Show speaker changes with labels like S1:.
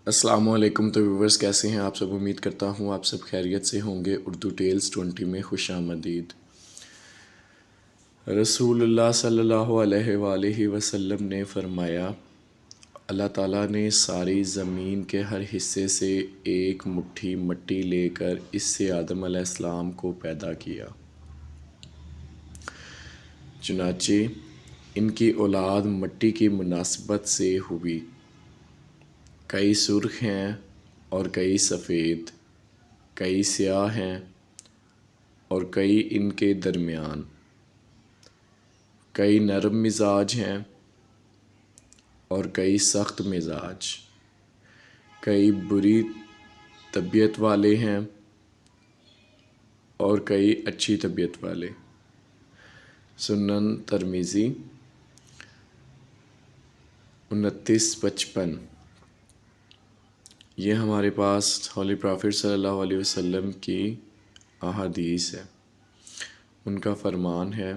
S1: السلام علیکم تو ویورز کیسے ہیں آپ سب؟ امید کرتا ہوں آپ سب خیریت سے ہوں گے۔ اردو ٹیلز 20 میں خوش آمدید۔ رسول اللہ صلی اللہ علیہ وآلہ وسلم نے فرمایا، اللہ تعالیٰ نے ساری زمین کے ہر حصے سے ایک مٹھی مٹی لے کر اس سے آدم علیہ السلام کو پیدا کیا، چنانچہ ان کی اولاد مٹی کی مناسبت سے ہوئی، کئی سرخ ہیں اور کئی سفید، کئی سیاہ ہیں اور کئی ان کے درمیان، کئی نرم مزاج ہیں اور کئی سخت مزاج، کئی بری طبیعت والے ہیں اور کئی اچھی طبیعت والے۔ سنن ترمذی 2955۔ یہ ہمارے پاس ہولی پرافٹ صلی اللہ علیہ وسلم کی احادیث ہے۔ ان کا فرمان ہے،